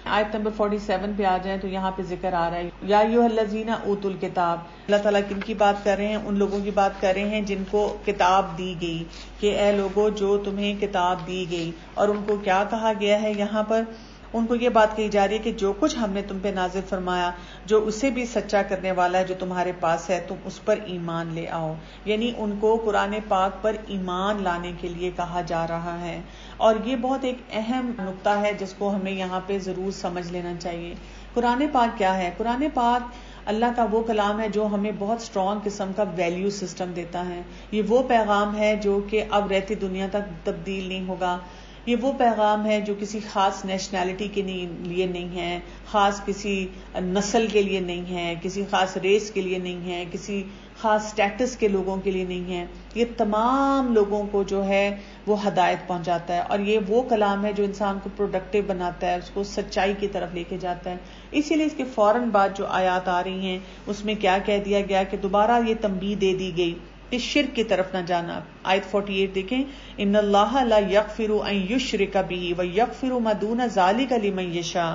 آیت نمبر 47 پہ آ جائیں تو یہاں پہ ذکر آ رہا ہے یا ایھا الذین اوتوا الکتاب. اللہ تعالیٰ کن کی بات کر رہے ہیں؟ ان لوگوں کی بات کر رہے ہیں جن کو کتاب دی گئی، کہ اے لوگوں جو تمہیں کتاب دی گئی. اور ان کو کیا کہا گیا ہے یہاں پر؟ ان کو یہ بات کہی جا رہی ہے کہ جو کچھ ہم نے تم پہ نازل فرمایا، جو اسے بھی سچا کرنے والا ہے جو تمہارے پاس ہے، تم اس پر ایمان لے آؤ. یعنی ان کو قرآن پاک پر ایمان لانے کے لیے کہا جا رہا ہے. اور یہ بہت ایک اہم نقطہ ہے جس کو ہمیں یہاں پہ ضرور سمجھ لینا چاہیے. قرآن پاک کیا ہے؟ قرآن پاک اللہ کا وہ کلام ہے جو ہمیں بہت اسٹرانگ قسم کا ویلیو سسٹم دیتا ہے. یہ وہ پیغام ہے جو کہ اب رہتی دنیا تک تبدیل نہیں ہوگا. یہ وہ پیغام ہے جو کسی خاص نیشنلٹی کے لیے نہیں ہے، خاص کسی نسل کے لیے نہیں ہے، کسی خاص ریس کے لیے نہیں ہے، کسی خاص سٹیٹس کے لوگوں کے لیے نہیں ہے. یہ تمام لوگوں کو جو ہے وہ ہدایت پہنچاتا ہے. اور یہ وہ کلام ہے جو انسان کو پروڈکٹیو بناتا ہے، اس کو سچائی کی طرف لے کے جاتا ہے. اسی لیے اس کے فوراً بعد جو آیات آ رہی ہیں اس میں کیا کہہ دیا گیا کہ دوبارہ یہ تنبیہ دے دی گئی کہ شرک کی طرف نہ جانا. آیت 48 دیکھیں، ان اللہ لا یغفر ان یشرک بہ ویغفر ما دون ذلک لمن یشاء،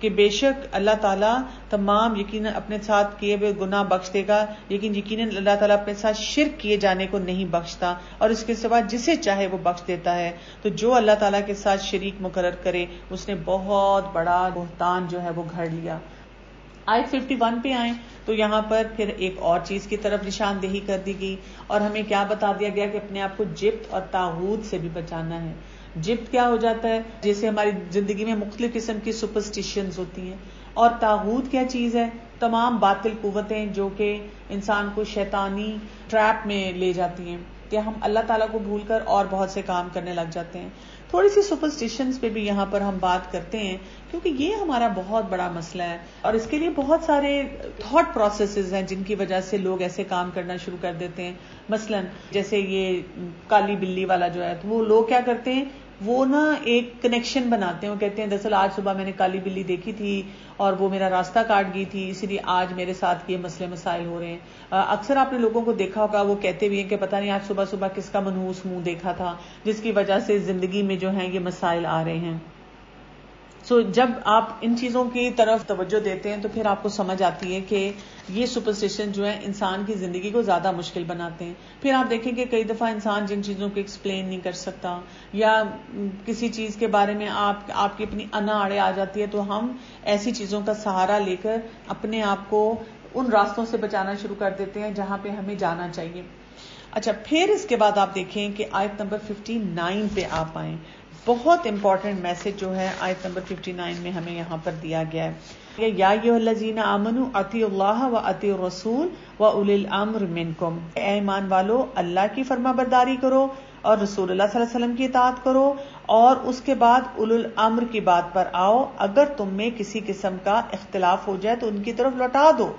کہ بے شک اللہ تعالیٰ تمام یقیناً اپنے ساتھ کیے ہوئے گناہ بخش دے گا، لیکن یقیناً اللہ تعالیٰ اپنے ساتھ شرک کیے جانے کو نہیں بخشتا، اور اس کے سوا جسے چاہے وہ بخش دیتا ہے. تو جو اللہ تعالیٰ کے ساتھ شریک مقرر کرے اس نے بہت بڑا بہتان جو ہے وہ گھڑ لیا. آیت 51 پہ آئیں تو یہاں پر پھر ایک اور چیز کی طرف نشاندہی کر دی گئی، اور ہمیں کیا بتا دیا گیا کہ اپنے آپ کو جبت اور طاغوت سے بھی بچانا ہے. جبت کیا ہو جاتا ہے؟ جیسے ہماری زندگی میں مختلف قسم کی سپرسٹیشنز ہوتی ہیں. اور طاغوت کیا چیز ہے؟ تمام باطل قوتیں جو کہ انسان کو شیطانی ٹریپ میں لے جاتی ہیں کہ ہم اللہ تعالیٰ کو بھول کر اور بہت سے کام کرنے لگ جاتے ہیں. تھوڑی سی سپرسٹیشنز پہ بھی یہاں پر ہم بات کرتے ہیں کیونکہ یہ ہمارا بہت بڑا مسئلہ ہے، اور اس کے لیے بہت سارے تھاٹ پروسیسز ہیں جن کی وجہ سے لوگ ایسے کام کرنا شروع کر دیتے ہیں. مثلا جیسے یہ کالی بلی والا جو ہے، تو وہ لوگ کیا کرتے ہیں، وہ نا ایک کنیکشن بناتے ہیں. وہ کہتے ہیں دراصل آج صبح میں نے کالی بلی دیکھی تھی اور وہ میرا راستہ کاٹ گئی تھی، اسی لیے آج میرے ساتھ یہ مسئلے مسائل ہو رہے ہیں. اکثر آپ نے لوگوں کو دیکھا ہوگا وہ کہتے بھی ہیں کہ پتہ نہیں آج صبح صبح کس کا منحوس منہ دیکھا تھا جس کی وجہ سے زندگی میں جو ہیں یہ مسائل آ رہے ہیں. جب آپ ان چیزوں کی طرف توجہ دیتے ہیں تو پھر آپ کو سمجھ آتی ہے کہ یہ سپرسٹیشن جو ہے انسان کی زندگی کو زیادہ مشکل بناتے ہیں. پھر آپ دیکھیں کہ کئی دفعہ انسان جن چیزوں کو ایکسپلین نہیں کر سکتا، یا کسی چیز کے بارے میں آپ کی اپنی انا آڑے آ جاتی ہے، تو ہم ایسی چیزوں کا سہارا لے کر اپنے آپ کو ان راستوں سے بچانا شروع کر دیتے ہیں جہاں پہ ہمیں جانا چاہیے. اچھا، پھر اس کے بعد آپ دیکھیں کہ آیت نمبر 59 پہ آپ آئیں. بہت امپورٹنٹ میسج جو ہے آیت نمبر 59 میں ہمیں یہاں پر دیا گیا ہے، یا ایھا الذین آمنوا اطیعوا اللہ واطیعوا الرسول واولی الامر منکم. اے ایمان والو، اللہ کی فرما برداری کرو اور رسول اللہ صلی اللہ علیہ وسلم کی اطاعت کرو، اور اس کے بعد اولو الامر کی بات پر آؤ. اگر تم میں کسی قسم کا اختلاف ہو جائے تو ان کی طرف لوٹا دو.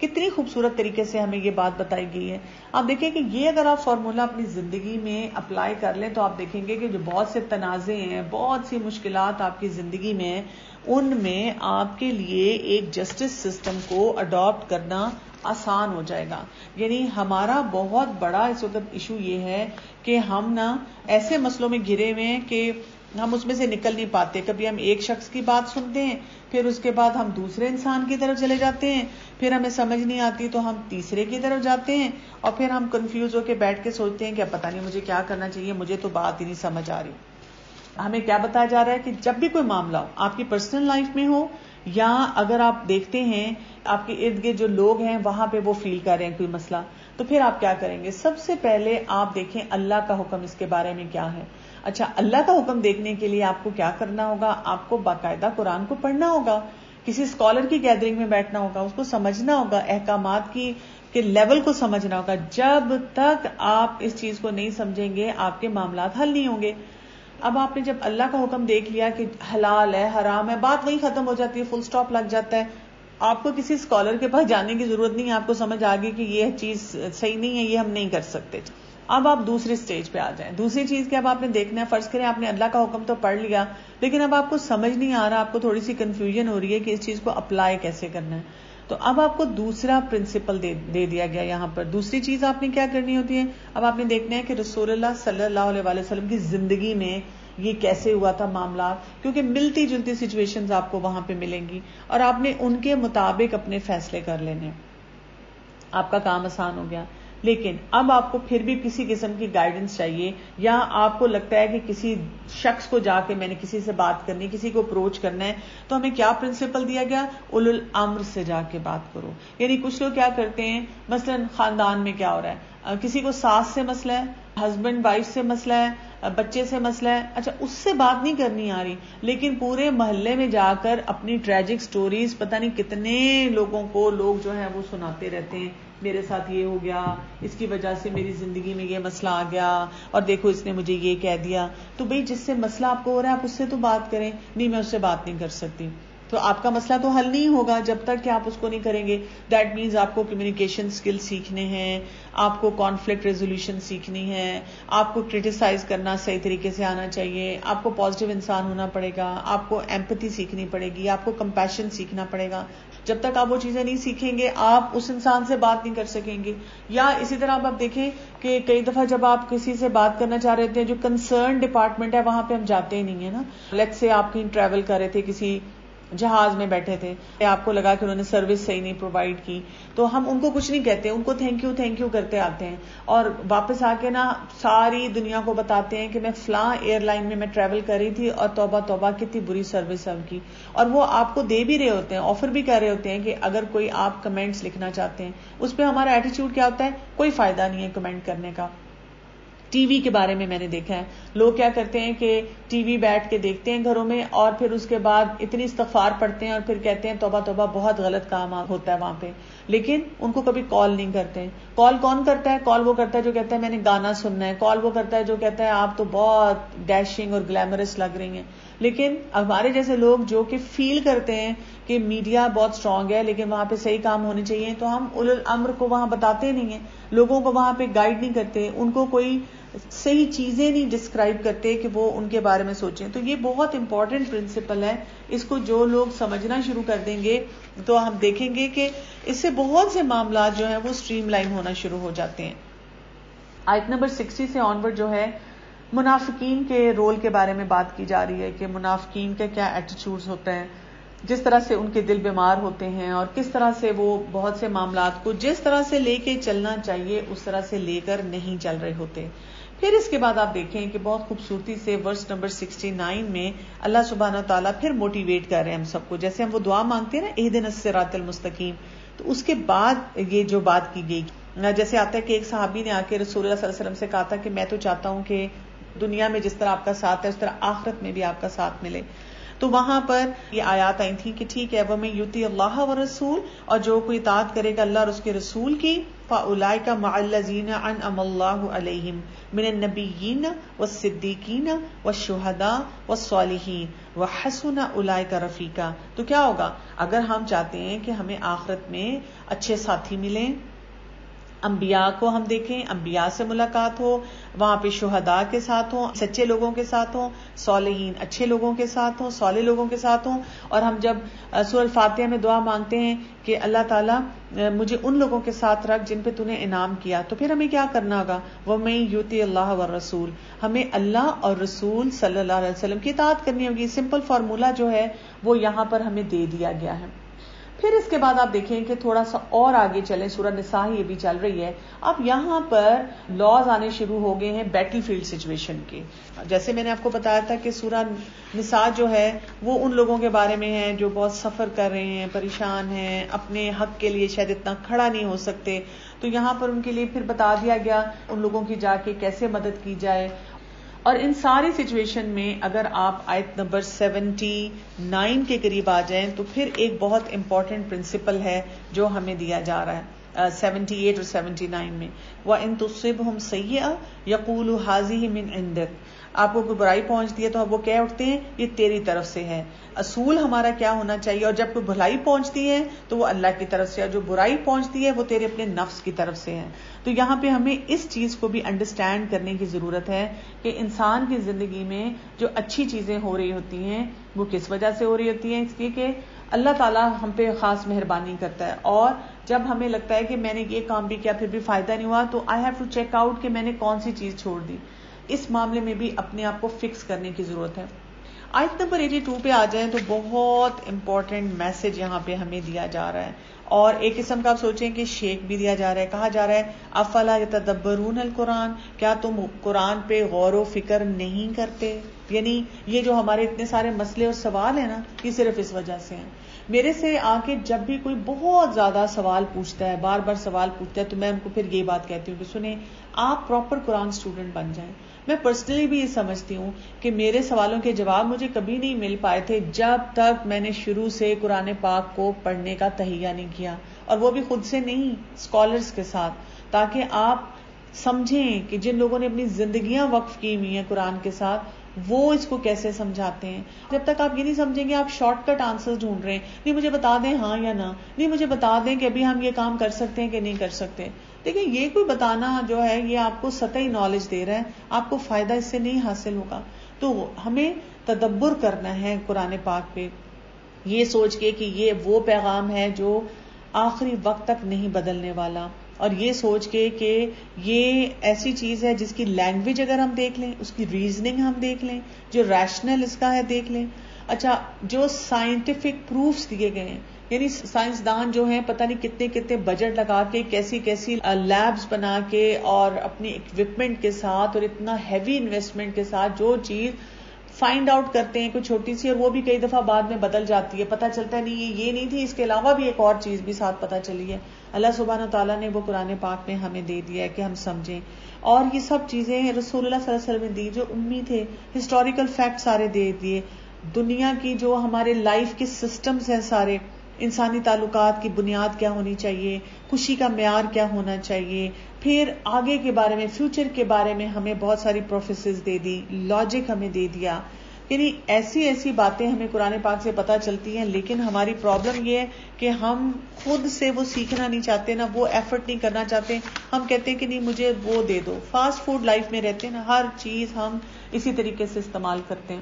کتنی خوبصورت طریقے سے ہمیں یہ بات بتائی گئی ہے. آپ دیکھیں کہ یہ اگر آپ فارمولا اپنی زندگی میں اپلائی کر لیں تو آپ دیکھیں گے کہ جو بہت سے تنازع ہیں، بہت سی مشکلات آپ کی زندگی میں، ان میں آپ کے لیے ایک جسٹس سسٹم کو اڈاپٹ کرنا آسان ہو جائے گا. یعنی ہمارا بہت بڑا اس وقت ایشو یہ ہے کہ ہم نا ایسے مسئلوں میں گھرے ہوئے ہیں کہ ہم اس میں سے نکل نہیں پاتے. کبھی ہم ایک شخص کی بات سنتے ہیں، پھر اس کے بعد ہم دوسرے انسان کی طرف چلے جاتے ہیں، پھر ہمیں سمجھ نہیں آتی تو ہم تیسرے کی طرف جاتے ہیں، اور پھر ہم کنفیوز ہو کے بیٹھ کے سوچتے ہیں کہ اب پتہ نہیں مجھے کیا کرنا چاہیے، مجھے تو بات ہی نہیں سمجھ آ رہی. ہمیں کیا بتایا جا رہا ہے کہ جب بھی کوئی معاملہ ہو، آپ کی پرسنل لائف میں ہو، یا اگر آپ دیکھتے ہیں آپ کے ارد گرد جو لوگ ہیں وہاں پہ وہ فیل کر رہے ہیں کوئی مسئلہ، تو پھر آپ کیا کریں گے؟ سب سے پہلے آپ دیکھیں اللہ کا حکم اس کے بارے میں کیا ہے. اچھا، اللہ کا حکم دیکھنے کے لیے آپ کو کیا کرنا ہوگا؟ آپ کو باقاعدہ قرآن کو پڑھنا ہوگا، کسی اسکالر کی گیدرنگ میں بیٹھنا ہوگا، اس کو سمجھنا ہوگا، احکامات کے لیول کو سمجھنا ہوگا. جب تک آپ اس چیز کو نہیں سمجھیں گے آپ کے معاملات حل نہیں ہوں گے. اب آپ نے جب اللہ کا حکم دیکھ لیا کہ حلال ہے حرام ہے، بات وہیں ختم ہو جاتی ہے، فل سٹاپ لگ جاتا ہے. آپ کو کسی اسکالر کے پاس جانے کی ضرورت نہیں ہے، آپ کو سمجھ آ گئی کہ یہ چیز صحیح نہیں ہے، یہ ہم نہیں کر سکتے. اب آپ دوسری سٹیج پہ آ جائیں. دوسری چیز کہ اب آپ نے دیکھنا ہے، فرض کریں آپ نے اللہ کا حکم تو پڑھ لیا، لیکن اب آپ کو سمجھ نہیں آ رہا، آپ کو تھوڑی سی کنفیوژن ہو رہی ہے کہ اس چیز کو اپلائی کیسے کرنا ہے. تو اب آپ کو دوسرا پرنسپل دے دیا گیا یہاں پر. دوسری چیز آپ نے کیا کرنی ہوتی ہے؟ اب آپ نے دیکھنا ہے کہ رسول اللہ صلی اللہ علیہ وسلم کی زندگی میں یہ کیسے ہوا تھا معاملات، کیونکہ ملتی جلتی سچویشنز آپ کو وہاں پہ ملیں گی اور آپ نے ان کے مطابق اپنے فیصلے کر لینے، آپ کا کام آسان ہو گیا. لیکن اب آپ کو پھر بھی کسی قسم کی گائیڈنس چاہیے، یا آپ کو لگتا ہے کہ کسی شخص کو جا کے میں نے کسی سے بات کرنی، کسی کو اپروچ کرنا ہے، تو ہمیں کیا پرنسپل دیا گیا؟ اولو الامر سے جا کے بات کرو. یعنی کچھ لوگ کیا کرتے ہیں، مثلا خاندان میں کیا ہو رہا ہے، کسی کو ساس سے مسئلہ ہے، ہسبینڈ وائف سے مسئلہ ہے، بچے سے مسئلہ ہے، اچھا اس سے بات نہیں کرنی آ رہی، لیکن پورے محلے میں جا کر اپنی ٹریجک سٹوریز پتہ نہیں کتنے لوگوں کو لوگ جو ہے وہ سناتے رہتے ہیں، میرے ساتھ یہ ہو گیا، اس کی وجہ سے میری زندگی میں یہ مسئلہ آ گیا، اور دیکھو اس نے مجھے یہ کہہ دیا. تو بھئی جس سے مسئلہ آپ کو ہو رہا ہے آپ اس سے تو بات کریں. نہیں میں اس سے بات نہیں کر سکتی، تو آپ کا مسئلہ تو حل نہیں ہوگا جب تک کہ آپ اس کو نہیں کریں گے. دیٹ مینز آپ کو کمیونیکیشن اسکل سیکھنے ہیں، آپ کو کانفلکٹ ریزولوشن سیکھنی ہے، آپ کو کرٹیسائز کرنا صحیح طریقے سے آنا چاہیے، آپ کو پازیٹیو انسان ہونا پڑے گا، آپ کو ایمپتھی سیکھنی پڑے گی، آپ کو کمپیشن سیکھنا پڑے گا. جب تک آپ وہ چیزیں نہیں سیکھیں گے آپ اس انسان سے بات نہیں کر سکیں گے. یا اسی طرح آپ دیکھیں کہ کئی دفعہ جب آپ کسی سے بات کرنا چاہ رہے تھے، جو کنسرن ڈپارٹمنٹ ہے وہاں پہ ہم جاتے ہی نہیں ہے نا. لیٹس سے آپ کہیں ٹریول کر رہے تھے، کسی جہاز میں بیٹھے تھے، آپ کو لگا کہ انہوں نے سروس صحیح نہیں پرووائڈ کی، تو ہم ان کو کچھ نہیں کہتے، ان کو تھینک یو کرتے آتے ہیں، اور واپس آ کے نا ساری دنیا کو بتاتے ہیں کہ میں فلاں ایئر لائن میں ٹریول کر رہی تھی اور توبہ توبہ کتنی بری سروس ہے ان کی. اور وہ آپ کو دے بھی رہے ہوتے ہیں، آفر بھی کر رہے ہوتے ہیں کہ اگر کوئی آپ کمنٹس لکھنا چاہتے ہیں. اس پہ ہمارا ایٹیچیوڈ کیا ہوتا ہے؟ کوئی فائدہ نہیں ہے کمنٹ کرنے کا. ٹی وی کے بارے میں نے دیکھا ہے، لوگ کیا کرتے ہیں کہ ٹی وی بیٹھ کے دیکھتے ہیں گھروں میں، اور پھر اس کے بعد اتنی استغفار پڑھتے ہیں اور پھر کہتے ہیں توبہ توبہ بہت غلط کام ہوتا ہے وہاں پہ، لیکن ان کو کبھی کال نہیں کرتے. کال کون کرتا ہے؟ کال وہ کرتا ہے جو کہتا ہے میں نے گانا سننا ہے، کال وہ کرتا ہے جو کہتا ہے آپ تو بہت ڈیشنگ اور گلیمرس لگ رہی ہیں. لیکن ہمارے جیسے لوگ جو کہ فیل کرتے ہیں کہ میڈیا بہت اسٹرانگ ہے لیکن وہاں پہ صحیح کام ہونے چاہیے، تو ہم اولو الامر کو وہاں بتاتے نہیں ہیں، لوگوں کو وہاں پہ گائیڈ نہیں کرتے، ان کو کوئی صحیح چیزیں نہیں ڈسکرائب کرتے کہ وہ ان کے بارے میں سوچیں. تو یہ بہت امپورٹنٹ پرنسپل ہے، اس کو جو لوگ سمجھنا شروع کر دیں گے تو ہم دیکھیں گے کہ اس سے بہت سے معاملات جو ہیں وہ اسٹریم لائن ہونا شروع ہو جاتے ہیں. آیت نمبر 60 سے آنورڈ جو ہے منافقین کے رول کے بارے میں بات کی جا رہی ہے کہ منافقین کا کیا ایٹیچیوڈز ہوتا ہے، جس طرح سے ان کے دل بیمار ہوتے ہیں اور کس طرح سے وہ بہت سے معاملات کو جس طرح سے لے کے چلنا چاہیے اس طرح سے لے کر نہیں چل رہے ہوتے. پھر اس کے بعد آپ دیکھیں کہ بہت خوبصورتی سے ورس نمبر 69 میں اللہ سبحانہ تعالیٰ پھر موٹیویٹ کر رہے ہیں ہم سب کو، جیسے ہم وہ دعا مانگتے ہیں نا اہدنا الصراط المستقیم، تو اس کے بعد یہ جو بات کی گئی، جیسے آتا ہے کہ ایک صحابی نے آ کے رسول اللہ صلی اللہ علیہ وسلم سے کہا تھا کہ میں تو چاہتا ہوں کہ دنیا میں جس طرح آپ کا ساتھ ہے اس طرح آخرت میں بھی آپ کا ساتھ ملے. تو وہاں پر یہ آیات آئی تھیں کہ ٹھیک ہے وَمَن یُطِعِ اللَّهَ وَالرَّسُولَ، اور جو کوئی اطاعت کرے گا اللہ اور اس کے رسول کی، فَأُولَٰئِکَ مَعَ الَّذِينَ أَنْعَمَ اللَّهُ عَلَيْهِمْ مِنَ النَّبِيِّينَ وَالصِّدِّيقِينَ وَالشُّهَدَاءِ وَالصَّالِحِينَ وَحَسُنَ أُولَٰئِکَ رَفِیقًا. تو کیا ہوگا اگر ہم چاہتے ہیں کہ ہمیں آخرت میں اچھے ساتھی ملیں، انبیاء کو ہم دیکھیں، انبیاء سے ملاقات ہو، وہاں پہ شہداء کے ساتھ ہوں، سچے لوگوں کے ساتھ ہوں، صالحین اچھے لوگوں کے ساتھ ہوں، صالح لوگوں کے ساتھ ہوں. اور ہم جب سورہ الفاتحہ میں دعا مانگتے ہیں کہ اللہ تعالیٰ مجھے ان لوگوں کے ساتھ رکھ جن پہ تو نے انعام کیا، تو پھر ہمیں کیا کرنا ہوگا؟ وَمَن یُطِعِ اللَّهَ وَالرَّسُولَ، ہمیں اللہ اور رسول صلی اللہ علیہ وسلم کی اطاعت کرنی ہوگی. سمپل فارمولا جو ہے وہ یہاں پر ہمیں دے دیا گیا ہے. پھر اس کے بعد آپ دیکھیں کہ تھوڑا سا اور آگے چلیں، سورہ نساء یہ بھی چل رہی ہے. اب یہاں پر لاز آنے شروع ہو گئے ہیں بیٹل فیلڈ سچویشن کے. جیسے میں نے آپ کو بتایا تھا کہ سورہ نساء جو ہے وہ ان لوگوں کے بارے میں ہے جو بہت سفر کر رہے ہیں، پریشان ہیں، اپنے حق کے لیے شاید اتنا کھڑا نہیں ہو سکتے، تو یہاں پر ان کے لیے پھر بتا دیا گیا ان لوگوں کی جا کے کیسے مدد کی جائے. اور ان ساری سچویشن میں اگر آپ آیت نمبر 79 کے قریب آ جائیں تو پھر ایک بہت امپورٹنٹ پرنسپل ہے جو ہمیں دیا جا رہا ہے 78 اور 79 میں. وَإِن تُصِبْهُمْ سَيِّئَةٌ يَقُولُوا هَٰذِهِ مِنْ عِندِكَ، آپ کو کوئی برائی پہنچتی ہے تو اب وہ کہہ اٹھتے ہیں یہ تیری طرف سے ہے. اصول ہمارا کیا ہونا چاہیے، اور جب کوئی بھلائی پہنچتی ہے تو وہ اللہ کی طرف سے، اور جو برائی پہنچتی ہے وہ تیرے اپنے نفس کی طرف سے ہے. تو یہاں پہ ہمیں اس چیز کو بھی انڈرسٹینڈ کرنے کی ضرورت ہے کہ انسان کی زندگی میں جو اچھی چیزیں ہو رہی ہوتی ہیں وہ کس وجہ سے ہو رہی ہوتی ہیں، اس لیے کہ اللہ تعالیٰ ہم پہ خاص مہربانی کرتا ہے. اور جب ہمیں لگتا ہے کہ میں نے یہ کام بھی کیا پھر بھی فائدہ نہیں ہوا، تو I have to check out کہ میں نے کون سی چیز چھوڑ دی. اس معاملے میں بھی اپنے آپ کو فکس کرنے کی ضرورت ہے. آیت نمبر 82 پہ آ جائیں تو بہت امپورٹنٹ میسج یہاں پہ ہمیں دیا جا رہا ہے, اور ایک قسم کا آپ سوچیں کہ شیک بھی دیا جا رہا ہے. کہا جا رہا ہے افلا یتدبرون القرآن, کیا تم قرآن پہ غور و فکر نہیں کرتے؟ یعنی یہ جو ہمارے اتنے سارے مسئلے اور سوال ہیں نا, یہ صرف اس وجہ سے ہیں. میرے سے آ کے جب بھی کوئی بہت زیادہ سوال پوچھتا ہے, بار بار سوال پوچھتا ہے, تو میں ان کو پھر یہ بات کہتی ہوں کہ سنیں, آپ پراپر قرآن اسٹوڈنٹ بن جائیں. میں پرسنلی بھی یہ سمجھتی ہوں کہ میرے سوالوں کے جواب مجھے کبھی نہیں مل پائے تھے جب تک میں نے شروع سے قرآن پاک کو پڑھنے کا تہیہ نہیں کیا, اور وہ بھی خود سے نہیں, اسکالرز کے ساتھ, تاکہ آپ سمجھیں کہ جن لوگوں نے اپنی زندگیاں وقف کی ہوئی ہیں قرآن کے ساتھ, وہ اس کو کیسے سمجھاتے ہیں. جب تک آپ یہ نہیں سمجھیں گے, آپ شارٹ کٹ آنسر ڈھونڈ رہے ہیں, نہیں مجھے بتا دیں ہاں یا نہ, نہیں مجھے بتا دیں کہ ابھی ہم یہ کام کر سکتے ہیں کہ نہیں کر سکتے. دیکھیں, یہ کوئی بتانا جو ہے یہ آپ کو سطحی نالج دے رہا ہے, آپ کو فائدہ اس سے نہیں حاصل ہوگا. تو ہمیں تدبر کرنا ہے قرآن پاک پہ, یہ سوچ کے کہ یہ وہ پیغام ہے جو آخری وقت تک نہیں بدلنے والا, اور یہ سوچ کے کہ یہ ایسی چیز ہے جس کی لینگویج اگر ہم دیکھ لیں, اس کی ریزننگ ہم دیکھ لیں, جو ریشنل اس کا ہے دیکھ لیں. اچھا, جو سائنٹیفک پروفز دیے گئے ہیں, یعنی سائنسدان جو ہیں پتہ نہیں کتنے کتنے بجٹ لگا کے کیسی کیسی لیبز بنا کے اور اپنی اکوپمنٹ کے ساتھ اور اتنا ہیوی انویسٹمنٹ کے ساتھ جو چیز فائنڈ آؤٹ کرتے ہیں کوئی چھوٹی سی, اور وہ بھی کئی دفعہ بعد میں بدل جاتی ہے, پتہ چلتا ہے نہیں یہ نہیں تھی, اس کے علاوہ بھی ایک اور چیز بھی ساتھ پتہ چلی ہے. اللہ سبحانہ تعالیٰ نے وہ قرآن پاک میں ہمیں دے دیا ہے کہ ہم سمجھیں. اور یہ سب چیزیں رسول اللہ صلی اللہ علیہ وسلم نے دی, جو امی تھے, ہسٹوریکل فیکٹ سارے دے دیے. دنیا کی جو ہمارے لائف کے سسٹمز ہیں سارے, انسانی تعلقات کی بنیاد کیا ہونی چاہیے, خوشی کا معیار کیا ہونا چاہیے, پھر آگے کے بارے میں, فیوچر کے بارے میں ہمیں بہت ساری پروفیسز دے دی, لاجک ہمیں دے دیا. یعنی ایسی ایسی باتیں ہمیں قرآن پاک سے پتہ چلتی ہیں, لیکن ہماری پرابلم یہ ہے کہ ہم خود سے وہ سیکھنا نہیں چاہتے, نہ وہ ایفرٹ نہیں کرنا چاہتے. ہم کہتے ہیں کہ نہیں مجھے وہ دے دو, فاسٹ فوڈ لائف میں رہتے ہیں نا, ہر چیز ہم اسی طریقے سے استعمال کرتے ہیں.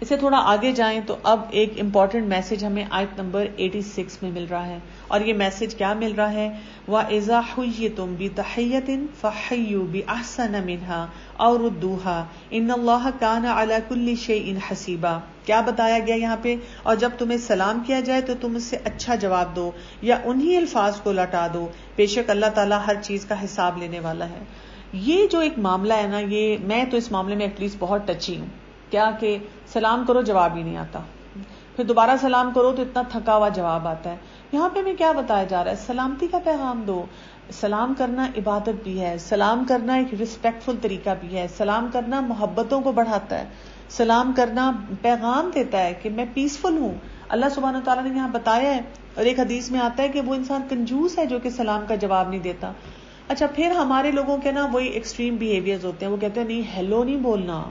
اسے تھوڑا آگے جائیں تو اب ایک امپورٹنٹ میسج ہمیں آیت نمبر 86 میں مل رہا ہے, اور یہ میسج کیا مل رہا ہے؟ وَإِذَا حُيِّتُم بِتَحِيَّةٍ فَحَيُّوا بِأَحْسَنَ مِنْهَا أَوْ رُدُّوهَا إِنَّ اللَّهَ كَانَ عَلَى كُلِّ شَيْءٍ حَسِيبًا. کیا بتایا گیا یہاں پہ؟ اور جب تمہیں سلام کیا جائے تو تم اس سے اچھا جواب دو یا انہی الفاظ کو لوٹا دو, بے شک اللہ تعالیٰ ہر چیز کا حساب لینے والا ہے. یہ جو ایک معاملہ ہے نا, یہ میں تو اس معاملے میں ایٹ لیسٹ بہت ٹچی ہوں. کیا کہ سلام کرو جواب ہی نہیں آتا, پھر دوبارہ سلام کرو تو اتنا تھکا ہوا جواب آتا ہے. یہاں پہ ہمیں کیا بتایا جا رہا ہے؟ سلامتی کا پیغام دو. سلام کرنا عبادت بھی ہے, سلام کرنا ایک ریسپیکٹفل طریقہ بھی ہے, سلام کرنا محبتوں کو بڑھاتا ہے, سلام کرنا پیغام دیتا ہے کہ میں پیسفل ہوں. اللہ سبحانہ تعالیٰ نے یہاں بتایا ہے, اور ایک حدیث میں آتا ہے کہ وہ انسان کنجوس ہے جو کہ سلام کا جواب نہیں دیتا. اچھا, پھر ہمارے لوگوں کے نا وہی ایکسٹریم بیہیویئرز ہوتے ہیں, وہ کہتے ہیں نہیں ہیلو نہیں بولنا,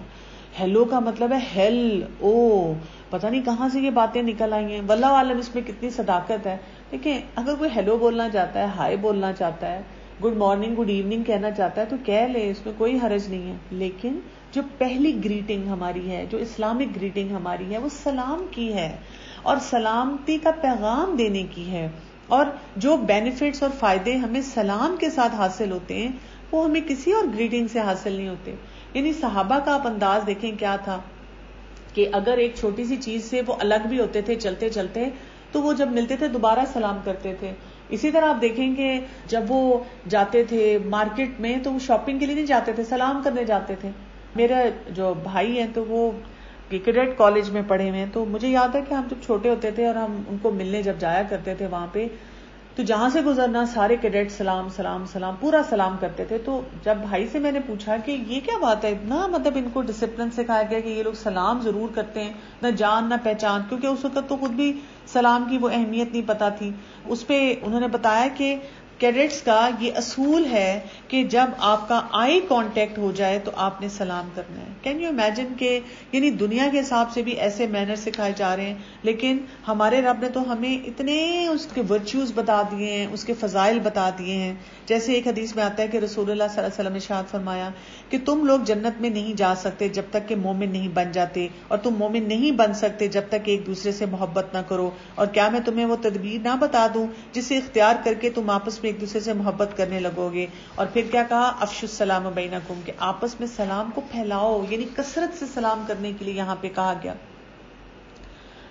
ہیلو کا مطلب ہے ہیل او, پتہ نہیں کہاں سے یہ باتیں نکل آئی ہیں, واللہ عالم اس میں کتنی صداقت ہے. دیکھیں, اگر کوئی ہیلو بولنا چاہتا ہے, ہائی بولنا چاہتا ہے, گڈ مارننگ گڈ ایوننگ کہنا چاہتا ہے تو کہہ لے, اس میں کوئی حرج نہیں ہے. لیکن جو پہلی گریٹنگ ہماری ہے, جو اسلامک گریٹنگ ہماری ہے, وہ سلام کی ہے اور سلامتی کا پیغام دینے کی ہے. اور جو بینیفٹس اور فائدے ہمیں سلام کے ساتھ حاصل ہوتے ہیں وہ ہمیں کسی اور گریٹنگ سے حاصل نہیں ہوتے. یعنی صحابہ کا آپ انداز دیکھیں کیا تھا کہ اگر ایک چھوٹی سی چیز سے وہ الگ بھی ہوتے تھے چلتے چلتے, تو وہ جب ملتے تھے دوبارہ سلام کرتے تھے. اسی طرح آپ دیکھیں کہ جب وہ جاتے تھے مارکیٹ میں تو وہ شاپنگ کے لیے نہیں جاتے تھے, سلام کرنے جاتے تھے. میرا جو بھائی ہیں تو وہ کیڈیٹ کالج میں پڑھے ہوئے ہیں, تو مجھے یاد ہے کہ ہم جب چھوٹے ہوتے تھے اور ہم ان کو ملنے جب جایا کرتے تھے وہاں پہ, تو جہاں سے گزرنا سارے کیڈیٹ سلام سلام سلام پورا سلام کرتے تھے. تو جب بھائی سے میں نے پوچھا کہ یہ کیا بات ہے, اتنا مطلب ان کو ڈسپلن سکھایا گیا کہ یہ لوگ سلام ضرور کرتے ہیں, نہ جان نہ پہچان, کیونکہ اس وقت تو خود بھی سلام کی وہ اہمیت نہیں پتا تھی. اس پہ انہوں نے بتایا کہ کیڈیٹس کا یہ اصول ہے کہ جب آپ کا آئی کانٹیکٹ ہو جائے تو آپ نے سلام کرنا ہے. کین یو امیجن کہ یعنی دنیا کے حساب سے بھی ایسے مینر سکھائے جا رہے ہیں, لیکن ہمارے رب نے تو ہمیں اتنے اس کے ورچوز بتا دیے ہیں, اس کے فضائل بتا دیے ہیں. جیسے ایک حدیث میں آتا ہے کہ رسول اللہ صلی اللہ علیہ وسلم نے ارشاد فرمایا کہ تم لوگ جنت میں نہیں جا سکتے جب تک کہ مومن نہیں بن جاتے, اور تم مومن نہیں بن سکتے جب تک کہ ایک دوسرے سے محبت نہ کرو. اور کیا میں تمہیں وہ تدبیر نہ بتا دوں جسے اختیار کر کے تم آپس میں ایک دوسرے سے محبت کرنے لگو گے. اور پھر کیا کہا؟ افشوا السلام بینکم، کہ آپس میں سلام کو پھیلاؤ، یعنی کثرت سے سلام کرنے کے لیے یہاں پہ کہا گیا.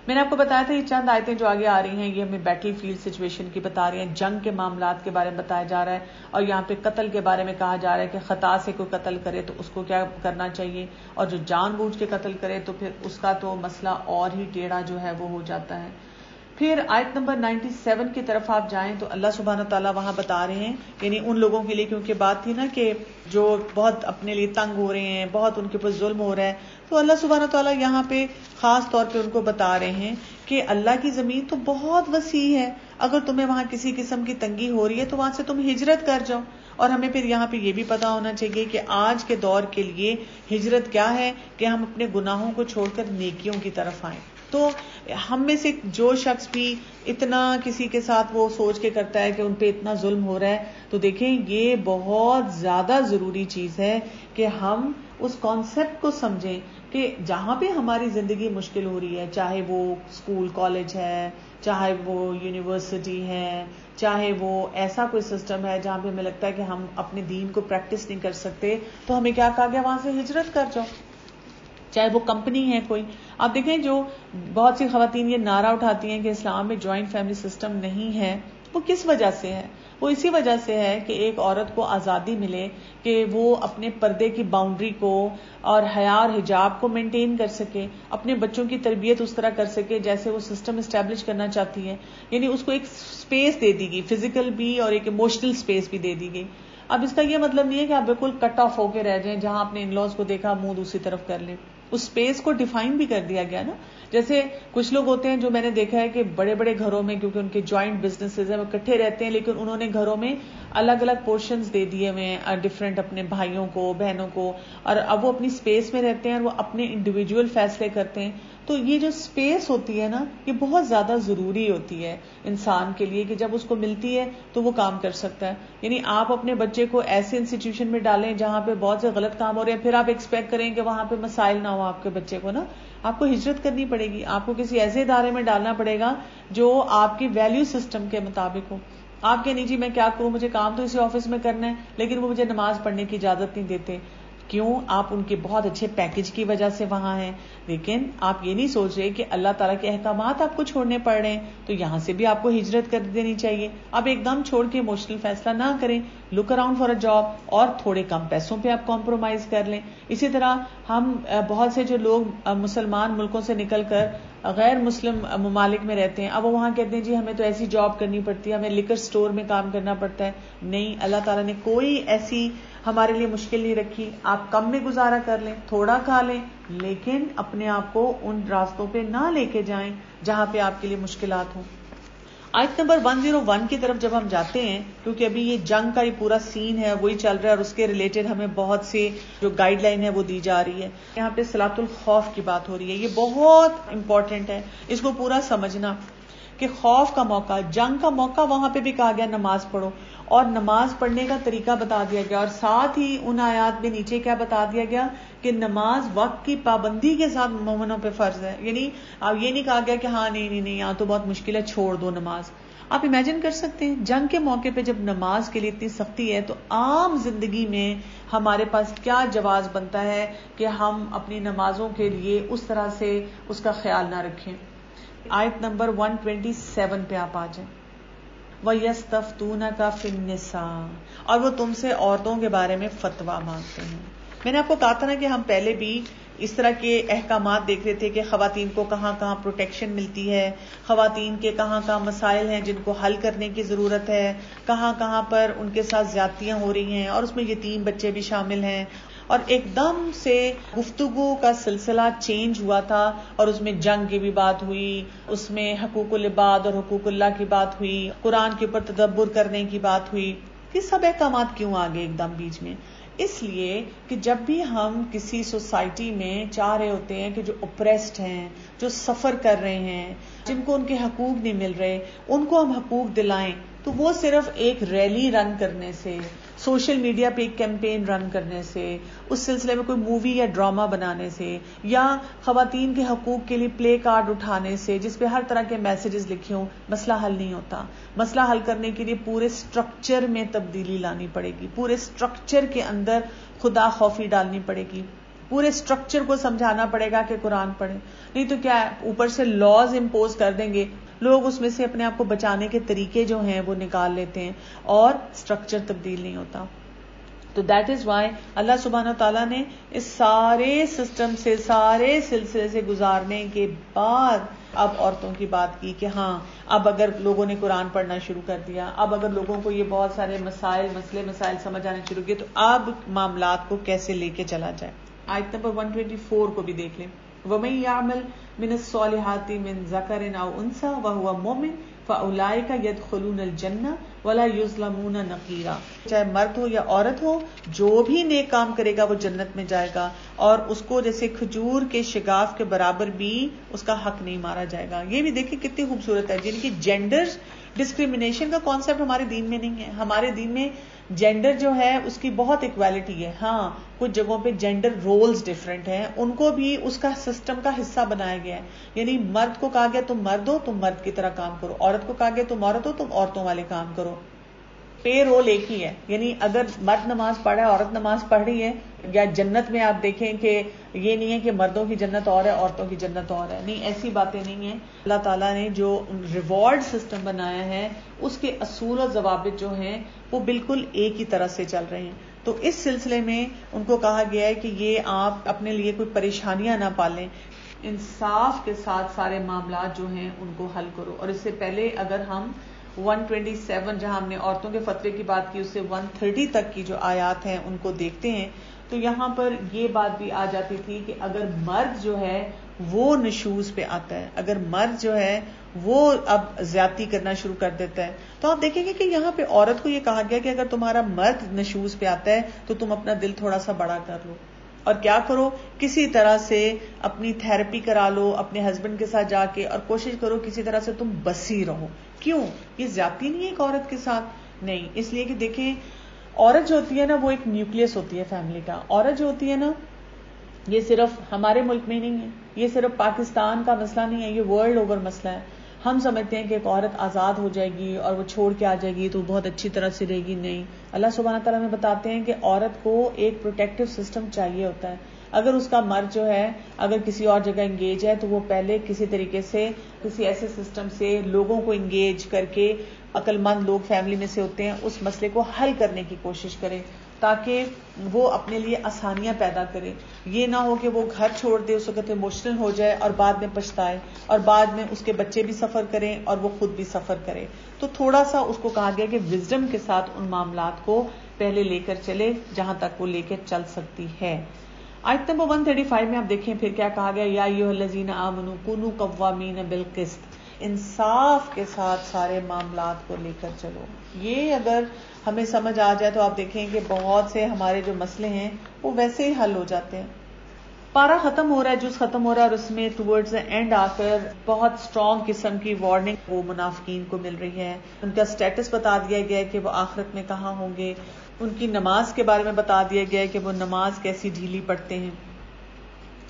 میں نے آپ کو بتایا تھا یہ چند آیتیں جو آگے آ رہی ہیں یہ ہمیں بیٹل فیلڈ سچویشن کی بتا رہی ہیں، جنگ کے معاملات کے بارے میں بتایا جا رہا ہے، اور یہاں پہ قتل کے بارے میں کہا جا رہا ہے کہ خطا سے کوئی قتل کرے تو اس کو کیا کرنا چاہیے، اور جو جان بوجھ کے قتل کرے تو پھر اس کا تو مسئلہ اور ہی ٹیڑھا جو ہے وہ ہو جاتا ہے. پھر آیت نمبر 97 کی طرف آپ جائیں تو اللہ سبحانہ تعالیٰ وہاں بتا رہے ہیں، یعنی ان لوگوں کے لیے، کیونکہ بات تھی نا کہ جو بہت اپنے لیے تنگ ہو رہے ہیں، بہت ان کے اوپر ظلم ہو رہا ہے، تو اللہ سبحانہ تعالیٰ یہاں پہ خاص طور پہ ان کو بتا رہے ہیں کہ اللہ کی زمین تو بہت وسیع ہے، اگر تمہیں وہاں کسی قسم کی تنگی ہو رہی ہے تو وہاں سے تم ہجرت کر جاؤ. اور ہمیں پھر یہاں پہ یہ بھی پتا ہونا چاہیے کہ آج کے دور کے لیے ہجرت کیا ہے، کہ ہم اپنے گناہوں کو چھوڑ کر نیکیوں کی طرف آئیں. تو ہم میں سے جو شخص بھی اتنا کسی کے ساتھ وہ سوچ کے کرتا ہے کہ ان پہ اتنا ظلم ہو رہا ہے، تو دیکھیں یہ بہت زیادہ ضروری چیز ہے کہ ہم اس کانسیپٹ کو سمجھیں کہ جہاں پہ ہماری زندگی مشکل ہو رہی ہے، چاہے وہ اسکول کالج ہے، چاہے وہ یونیورسٹی ہے، چاہے وہ ایسا کوئی سسٹم ہے جہاں پہ ہمیں لگتا ہے کہ ہم اپنے دین کو پریکٹس نہیں کر سکتے، تو ہمیں کیا کہا گیا؟ وہاں سے ہجرت کر جاؤ. چاہے وہ کمپنی ہے کوئی. آپ دیکھیں جو بہت سی خواتین یہ نعرہ اٹھاتی ہیں کہ اسلام میں جوائنٹ فیملی سسٹم نہیں ہے، وہ کس وجہ سے ہے؟ وہ اسی وجہ سے ہے کہ ایک عورت کو آزادی ملے کہ وہ اپنے پردے کی باؤنڈری کو اور حیا اور حجاب کو مینٹین کر سکے، اپنے بچوں کی تربیت اس طرح کر سکے جیسے وہ سسٹم اسٹیبلش کرنا چاہتی ہے. یعنی اس کو ایک سپیس دے دی گئی، فزیکل بھی اور ایک ایموشنل سپیس بھی دے دی گئی. اب اس کا یہ مطلب نہیں ہے کہ آپ بالکل کٹ آف ہو کے رہ جائیں، جہاں اپنے ان لاز کو دیکھا منہ دوسری طرف کر لیں. اس سپیس کو ڈیفائن بھی کر دیا گیا نا. جیسے کچھ لوگ ہوتے ہیں جو میں نے دیکھا ہے کہ بڑے بڑے گھروں میں، کیونکہ ان کے جوائنٹ بزنسز ہیں، وہ اکٹھے رہتے ہیں، لیکن انہوں نے گھروں میں الگ الگ پورشنز دے دیے ہوئے ہیں ڈفرینٹ اپنے بھائیوں کو، بہنوں کو، اور اب وہ اپنی سپیس میں رہتے ہیں اور وہ اپنے انڈیویجول فیصلے کرتے ہیں. تو یہ جو سپیس ہوتی ہے نا، یہ بہت زیادہ ضروری ہوتی ہے انسان کے لیے کہ جب اس کو ملتی ہے تو وہ کام کر سکتا ہے. یعنی آپ اپنے بچے کو ایسے انسٹیٹیوشن میں ڈالیں جہاں پہ بہت سے غلط کام ہو رہے ہیں، پھر آپ ایکسپیکٹ کریں کہ وہاں پہ مسائل نہ ہو آپ کے بچے کو نا. آپ کو ہجرت کرنی پڑے گی، آپ کو کسی ایسے ادارے میں ڈالنا پڑے گا جو آپ کی ویلیو سسٹم کے مطابق ہو. آپ کے نہیں جی میں کیا کروں، مجھے کام تو اسی آفس میں کرنا ہے لیکن وہ مجھے نماز پڑھنے کی اجازت نہیں دیتے. کیوں؟ آپ ان کے بہت اچھے پیکج کی وجہ سے وہاں ہیں، لیکن آپ یہ نہیں سوچ رہے کہ اللہ تعالیٰ کے احکامات آپ کو چھوڑنے پڑ رہے ہیں، تو یہاں سے بھی آپ کو ہجرت کر دینی چاہیے. آپ ایک دم چھوڑ کے ایموشنل فیصلہ نہ کریں، look around for a job, اور تھوڑے کم پیسوں پہ آپ کمپرومائز کر لیں. اسی طرح ہم بہت سے جو لوگ مسلمان ملکوں سے نکل کر غیر مسلم ممالک میں رہتے ہیں، اب وہ وہاں کہتے ہیں جی ہمیں تو ایسی جاب کرنی پڑتی ہے، ہمیں لیکر سٹور میں کام کرنا پڑتا ہے. نہیں، اللہ تعالیٰ نے کوئی ایسی ہمارے لیے مشکل نہیں رکھی. آپ کم میں گزارا کر لیں، تھوڑا کھا لیں، لیکن اپنے آپ کو ان راستوں پہ نہ لے کے جائیں جہاں پہ آپ کے لیے مشکلات ہوں. آیت نمبر 101 کی طرف جب ہم جاتے ہیں، کیونکہ ابھی یہ جنگ کا یہ پورا سین ہے وہی چل رہا ہے، اور اس کے ریلیٹڈ ہمیں بہت سے جو گائیڈ لائن ہے وہ دی جا رہی ہے. یہاں پہ صلاۃ الخوف کی بات ہو رہی ہے، یہ بہت امپورٹنٹ ہے اس کو پورا سمجھنا کہ خوف کا موقع، جنگ کا موقع، وہاں پہ بھی کہا گیا نماز پڑھو، اور نماز پڑھنے کا طریقہ بتا دیا گیا، اور ساتھ ہی ان آیات میں نیچے کیا بتا دیا گیا کہ نماز وقت کی پابندی کے ساتھ مومنوں پہ فرض ہے. یعنی اب یہ نہیں کہا گیا کہ ہاں نہیں یہاں تو بہت مشکل ہے چھوڑ دو نماز. آپ امیجن کر سکتے ہیں جنگ کے موقع پہ جب نماز کے لیے اتنی سختی ہے، تو عام زندگی میں ہمارے پاس کیا جواز بنتا ہے کہ ہم اپنی نمازوں کے لیے اس طرح سے اس کا خیال نہ رکھیں. آیت نمبر 127 پہ آپ آ جائیں. وَيَسْتَفْتُونَكَ فِي النِّسَاءِ، اور وہ تم سے عورتوں کے بارے میں فتویٰ مانگتے ہیں. میں نے آپ کو کہا تھا نا کہ ہم پہلے بھی اس طرح کے احکامات دیکھ رہے تھے کہ خواتین کو کہاں کہاں پروٹیکشن ملتی ہے، خواتین کے کہاں کہاں مسائل ہیں جن کو حل کرنے کی ضرورت ہے، کہاں کہاں پر ان کے ساتھ زیادتیاں ہو رہی ہیں، اور اس میں یتیم بچے بھی شامل ہیں. اور ایک دم سے گفتگو کا سلسلہ چینج ہوا تھا، اور اس میں جنگ کی بھی بات ہوئی، اس میں حقوق العباد اور حقوق اللہ کی بات ہوئی، قرآن کے اوپر تدبر کرنے کی بات ہوئی. یہ سب احکامات کیوں آ گئے ایک دم بیچ میں؟ اس لیے کہ جب بھی ہم کسی سوسائٹی میں چاہ رہے ہوتے ہیں کہ جو اپریسڈ ہیں، جو سفر کر رہے ہیں، جن کو ان کے حقوق نہیں مل رہے، ان کو ہم حقوق دلائیں، تو وہ صرف ایک ریلی رن کرنے سے، سوشل میڈیا پہ ایک کیمپین رن کرنے سے، اس سلسلے میں کوئی مووی یا ڈرامہ بنانے سے، یا خواتین کے حقوق کے لیے پلے کارڈ اٹھانے سے جس پہ ہر طرح کے میسیجز لکھے ہوں، مسئلہ حل نہیں ہوتا. مسئلہ حل کرنے کے لیے پورے سٹرکچر میں تبدیلی لانی پڑے گی، پورے سٹرکچر کے اندر خدا خوفی ڈالنی پڑے گی، پورے سٹرکچر کو سمجھانا پڑے گا کہ قرآن پڑھیں. نہیں تو کیا ہے، اوپر سے لاز امپوز کر دیں گے، لوگ اس میں سے اپنے آپ کو بچانے کے طریقے جو ہیں وہ نکال لیتے ہیں اور سٹرکچر تبدیل نہیں ہوتا. تو دیٹ از وائی اللہ سبحانہ تعالیٰ نے اس سارے سسٹم سے، سارے سلسلے سے گزارنے کے بعد اب عورتوں کی بات کی کہ ہاں اب اگر لوگوں نے قرآن پڑھنا شروع کر دیا، اب اگر لوگوں کو یہ بہت سارے مسائل سمجھ آنے شروع کیے، تو اب معاملات کو کیسے لے کے چلا جائے. آیت نمبر 124 کو بھی دیکھ لیں. وَمَن يَعْمَلْ مِنَ الصَّالِحَاتِ مِن ذَكَرٍ أَوْ أُنثَىٰ وَهُوَ مُؤْمِنٌ فَأُولَٰئِكَ يَدْخُلُونَ الْجَنَّةَ وَلَا يُظْلَمُونَ نَقِيرًا. چاہے مرد ہو یا عورت ہو، جو بھی نیک کام کرے گا وہ جنت میں جائے گا، اور اس کو جیسے کھجور کے شگاف کے برابر بھی اس کا حق نہیں مارا جائے گا. یہ بھی دیکھیں کتنی خوبصورت ہے، جن کی جینڈر ڈسکریمنیشن کا کانسیپٹ ہمارے دین میں نہیں ہے. ہمارے دین میں جینڈر جو ہے اس کی بہت ایکویلٹی ہے. ہاں کچھ جگہوں پہ جینڈر رولز ڈفرینٹ ہیں، ان کو بھی اس کا سسٹم کا حصہ بنایا گیا ہے. یعنی مرد کو کہا گیا تم مرد ہو، تم مرد کی طرح کام کرو، عورت کو کہا گیا تم عورت ہو، تم عورتوں والے کام کرو. پے رول ایک ہی ہے. یعنی اگر مرد نماز پڑھ رہا ہے، عورت نماز پڑھ رہی ہے، یا جنت میں آپ دیکھیں کہ یہ نہیں ہے کہ مردوں کی جنت اور ہے عورتوں کی جنت اور ہے، نہیں، ایسی باتیں نہیں ہیں. اللہ تعالیٰ نے جو ریوارڈ سسٹم بنایا ہے اس کے اصول و ضوابط جو ہیں وہ بالکل ایک ہی طرح سے چل رہے ہیں. تو اس سلسلے میں ان کو کہا گیا ہے کہ یہ آپ اپنے لیے کوئی پریشانیاں نہ پالیں، انصاف کے ساتھ سارے معاملات جو ہیں ان کو حل کرو. اور اس سے پہلے اگر ہم 127 جہاں ہم نے عورتوں کے فتوے کی بات کی، اس سے 130 تک کی جو آیات ہیں ان کو دیکھتے ہیں تو یہاں پر یہ بات بھی آ جاتی تھی کہ اگر مرد جو ہے وہ نشوز پہ آتا ہے، اگر مرد جو ہے وہ اب زیادتی کرنا شروع کر دیتا ہے، تو آپ دیکھیں گے کہ یہاں پہ عورت کو یہ کہا گیا کہ اگر تمہارا مرد نشوز پہ آتا ہے تو تم اپنا دل تھوڑا سا بڑا کر لو، اور کیا کرو، کسی طرح سے اپنی تھراپی کرا لو اپنے ہسبینڈ کے ساتھ جا کے، اور کوشش کرو کسی طرح سے تم بسی رہو. کیوں؟ یہ زیادتی نہیں ہے ایک عورت کے ساتھ، نہیں، اس لیے کہ دیکھیں عورت جو ہوتی ہے نا وہ ایک نیوکلیس ہوتی ہے فیملی کا. عورت جو ہوتی ہے نا یہ صرف ہمارے ملک میں نہیں ہے، یہ صرف پاکستان کا مسئلہ نہیں ہے، یہ ورلڈ اوور مسئلہ ہے. ہم سمجھتے ہیں کہ ایک عورت آزاد ہو جائے گی اور وہ چھوڑ کے آ جائے گی تو بہت اچھی طرح سے رہے گی. نہیں، اللہ سبحانہ تعالیٰ ہمیں بتاتے ہیں کہ عورت کو ایک پروٹیکٹیو سسٹم چاہیے ہوتا ہے. اگر اس کا مرد جو ہے اگر کسی اور جگہ انگیج ہے تو وہ پہلے کسی طریقے سے کسی ایسے سسٹم سے لوگوں کو انگیج کر کے، عقل مند لوگ فیملی میں سے ہوتے ہیں، اس مسئلے کو حل کرنے کی کوشش کرے تاکہ وہ اپنے لیے آسانیاں پیدا کرے. یہ نہ ہو کہ وہ گھر چھوڑ دے، اس وقت ایموشنل ہو جائے اور بعد میں پچھتائے، اور بعد میں اس کے بچے بھی سفر کریں اور وہ خود بھی سفر کرے. تو تھوڑا سا اس کو کہا گیا کہ وزڈم کے ساتھ ان معاملات کو پہلے لے کر چلے جہاں تک وہ لے کے چل سکتی ہے. آیت نمبر 135 میں آپ دیکھیں پھر کیا کہا گیا، یا ایھا الذین آمنوا کونوا قوامین بالقسط، انصاف کے ساتھ سارے معاملات کو لے کر چلو. یہ اگر ہمیں سمجھ آ جائے تو آپ دیکھیں کہ بہت سے ہمارے جو مسئلے ہیں وہ ویسے ہی حل ہو جاتے ہیں. پارا ختم ہو رہا ہے، جز ختم ہو رہا ہے، اور اس میں ٹورڈز دا اینڈ آ کر بہت اسٹرانگ قسم کی وارننگ وہ منافقین کو مل رہی ہے. ان کا سٹیٹس بتا دیا گیا ہے کہ وہ آخرت میں کہاں ہوں گے. ان کی نماز کے بارے میں بتا دیا گیا ہے کہ وہ نماز کیسی ڈھیلی پڑھتے ہیں.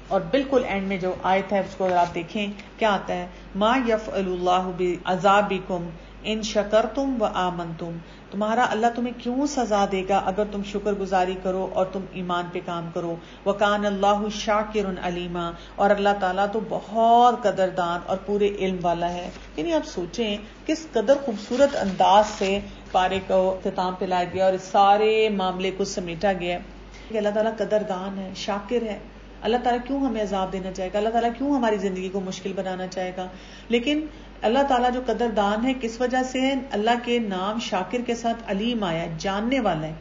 اور بالکل اینڈ میں جو آیت ہے اس کو اگر آپ دیکھیں کیا آتا ہے، ما یفعل اللہ بعذابکم ان شکرتم وآمنتم، تمہارا اللہ تمہیں کیوں سزا دے گا اگر تم شکر گزاری کرو اور تم ایمان پہ کام کرو. وکان اللہ شاکر علیما، اور اللہ تعالیٰ تو بہت قدردان اور پورے علم والا ہے. یعنی آپ سوچیں کس قدر خوبصورت انداز سے پارے کو اختتام پہ لایا گیا اور اس سارے معاملے کو سمیٹا گیا کہ اللہ تعالیٰ قدردان ہے، شاکر ہے. اللہ تعالیٰ کیوں ہمیں عذاب دینا چاہے گا؟ اللہ تعالیٰ کیوں ہماری زندگی کو مشکل بنانا چاہے گا؟ لیکن اللہ تعالیٰ جو قدردان ہے کس وجہ سے ہے؟ اللہ کے نام شاکر کے ساتھ علیم آیا ہے، جاننے والا ہے.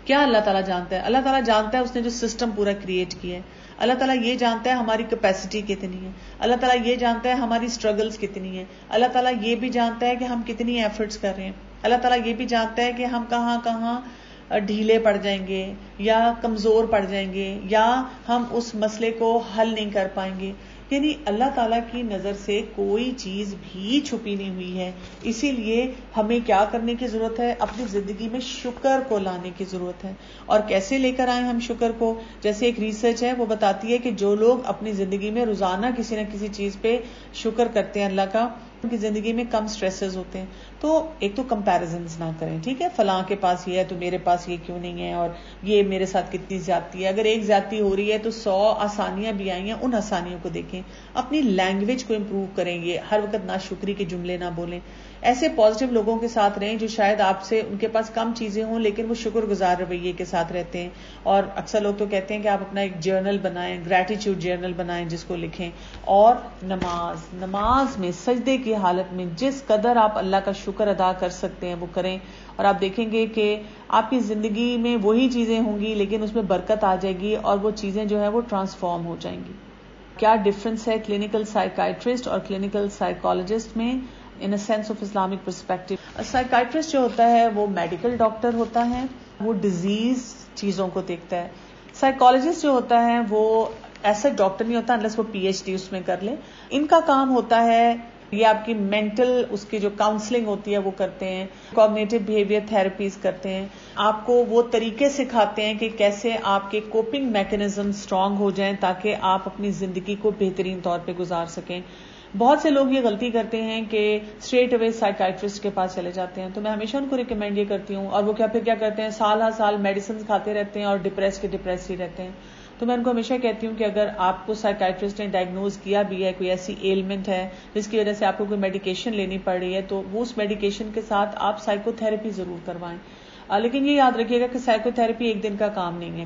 کیا اللہ تعالیٰ جانتا ہے؟ اللہ تعالیٰ جانتا ہے اس نے جو سسٹم پورا کریٹ کیا ہے. اللہ تعالیٰ یہ جانتا ہے ہماری کیپیسٹی کتنی ہے. اللہ تعالیٰ یہ جانتا ہے ہماری اسٹرگلز کتنی ہیں. اللہ تعالیٰ یہ بھی جانتا ہے کہ ہم کتنی ایفرٹس کر رہے ہیں. اللہ تعالیٰ یہ بھی جانتا ہے کہ ہم کہاں کہاں ڈھیلے پڑ جائیں گے یا کمزور پڑ جائیں گے یا ہم اس مسئلے کو حل نہیں کر پائیں گے. یعنی اللہ تعالیٰ کی نظر سے کوئی چیز بھی چھپی نہیں ہوئی ہے. اسی لیے ہمیں کیا کرنے کی ضرورت ہے؟ اپنی زندگی میں شکر کو لانے کی ضرورت ہے. اور کیسے لے کر آئیں ہم شکر کو؟ جیسے ایک ریسرچ ہے وہ بتاتی ہے کہ جو لوگ اپنی زندگی میں روزانہ کسی نہ کسی چیز پہ شکر کرتے ہیں اللہ کا، ان کی زندگی میں کم سٹریسز ہوتے ہیں. تو ایک تو کمپیریزنز نہ کریں، ٹھیک ہے، فلاں کے پاس یہ ہے تو میرے پاس یہ کیوں نہیں ہے، اور یہ میرے ساتھ کتنی زیادتی ہے. اگر ایک زیادتی ہو رہی ہے تو 100 آسانیاں بھی آئی ہیں، ان آسانیوں کو دیکھیں. اپنی لینگویج کو امپروو کریں گے، ہر وقت ناشکری کے جملے نہ بولیں. ایسے پازیٹیو لوگوں کے ساتھ رہیں جو شاید آپ سے، ان کے پاس کم چیزیں ہوں لیکن وہ شکر گزار رویے کے ساتھ رہتے ہیں. اور اکثر لوگ تو کہتے ہیں کہ آپ اپنا ایک جرنل بنائیں، گریٹیٹیوڈ جرنل بنائیں جس کو لکھیں. اور نماز میں سجدے کی حالت میں جس قدر آپ اللہ کا شکر ادا کر سکتے ہیں وہ کریں. اور آپ دیکھیں گے کہ آپ کی زندگی میں وہی چیزیں ہوں گی لیکن اس میں برکت آ جائے گی اور وہ چیزیں جو ہیں وہ ٹرانسفارم ہو جائیں گی. کیا ڈفرنس ہے کلینکل سائیکائٹرسٹ اور کلینکل سائیکالوجسٹ میں in a sense of Islamic perspective? Psychiatrist جو ہوتا ہے وہ میڈیکل ڈاکٹر ہوتا ہے، وہ ڈیزیز چیزوں کو دیکھتا ہے. سائیکالوجسٹ جو ہوتا ہے وہ ایسا ڈاکٹر نہیں ہوتا انلیس وہ پی ایچ ڈی اس میں کر لے. ان کا کام ہوتا ہے یہ آپ کی مینٹل، اس کی جو کاؤنسلنگ ہوتی ہے وہ کرتے ہیں، کوگنیٹو بیہیویئر تھراپیز کرتے ہیں. آپ کو وہ طریقے سکھاتے ہیں کہ کیسے آپ کے کوپنگ میکینزم اسٹرانگ ہو جائیں تاکہ آپ اپنی زندگی کو بہترین طور پہ گزار سکیں. بہت سے لوگ یہ غلطی کرتے ہیں کہ اسٹریٹ اوے سائیکائٹرسٹ کے پاس چلے جاتے ہیں. تو میں ہمیشہ ان کو ریکمینڈ یہ کرتی ہوں، اور وہ کیا کرتے ہیں، سال ہر سال میڈیسن کھاتے رہتے ہیں اور ڈپریس ہی رہتے ہیں. تو میں ان کو ہمیشہ کہتی ہوں کہ اگر آپ کو سائیکائٹرسٹ نے ڈائگنوز کیا بھی ہے، کوئی ایسی ایلمنٹ ہے جس کی وجہ سے آپ کو کوئی میڈیکیشن لینی پڑ رہی ہے، تو وہ اس میڈیکیشن کے ساتھ آپ سائیکو تھراپی ضرور کروائیں. لیکن یہ یاد رکھیے گا کہ سائیکو تھراپی ایک دن کا کام نہیں ہے.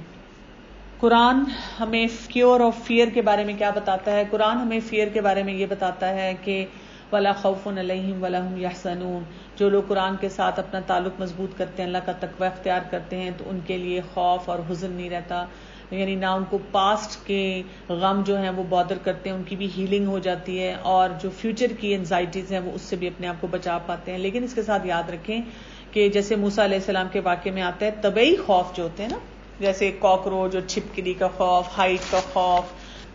قرآن ہمیں کیور آف فیئر کے بارے میں کیا بتاتا ہے؟ قرآن ہمیں فیئر کے بارے میں یہ بتاتا ہے کہ وَلَا خَوْفٌ عَلَيْهِمْ وَلَا هُمْ يَحْزَنُونَ. جو لوگ قرآن کے ساتھ اپنا تعلق مضبوط کرتے ہیں، اللہ کا تقوی اختیار کرتے ہیں، تو ان کے لیے خوف اور حزن نہیں رہتا. یعنی نہ ان کو پاسٹ کے غم جو ہیں وہ بادر کرتے ہیں، ان کی بھی ہیلنگ ہو جاتی ہے، اور جو فیوچر کی انزائٹیز ہیں وہ اس سے بھی اپنے آپ کو بچا پاتے ہیں. لیکن اس کے ساتھ یاد رکھیں کہ جیسے موسیٰ علیہ السلام کے واقعے میں آتا ہے، طبعی خوف جو ہوتے ہیں نا، جیسے کاکروچ اور چھپکلی کا خوف، ہائٹ کا خوف،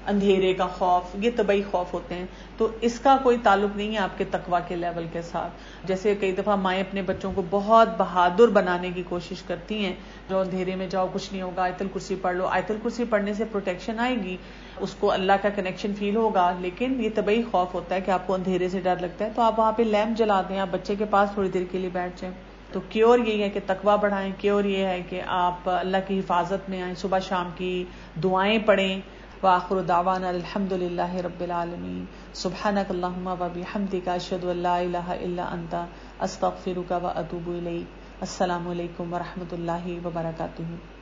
اندھیرے کا خوف، یہ طبعی خوف ہوتے ہیں. تو اس کا کوئی تعلق نہیں ہے آپ کے تقویٰ کے لیول کے ساتھ. جیسے کئی دفعہ مائیں اپنے بچوں کو بہت بہادر بنانے کی کوشش کرتی ہیں، جو اندھیرے میں جاؤ کچھ نہیں ہوگا، آیت الکرسی پڑھ لو. آیت الکرسی پڑھنے سے پروٹیکشن آئے گی، اس کو اللہ کا کنیکشن فیل ہوگا، لیکن یہ طبعی خوف ہوتا ہے کہ آپ کو اندھیرے سے ڈر لگتا ہے. تو آپ وہاں پہ لیمپ جلا دیں، آپ بچے کے پاس تھوڑی دیر کے لیے بیٹھ جائیں. تو کیور یہی ہے کہ تقویٰ بڑھائیں، کیور یہ ہے کہ آپ اللہ کی حفاظت میں آئیں، صبح شام کی دعائیں پڑھیں. وآخر دعوانا الحمدللہ رب العالمین. سبحانک اللہم وبحمدک، اشہد ان لا الہ الا انت، استغفرک واتوب الیک. السلام علیکم ورحمۃ اللہ وبرکاتہ.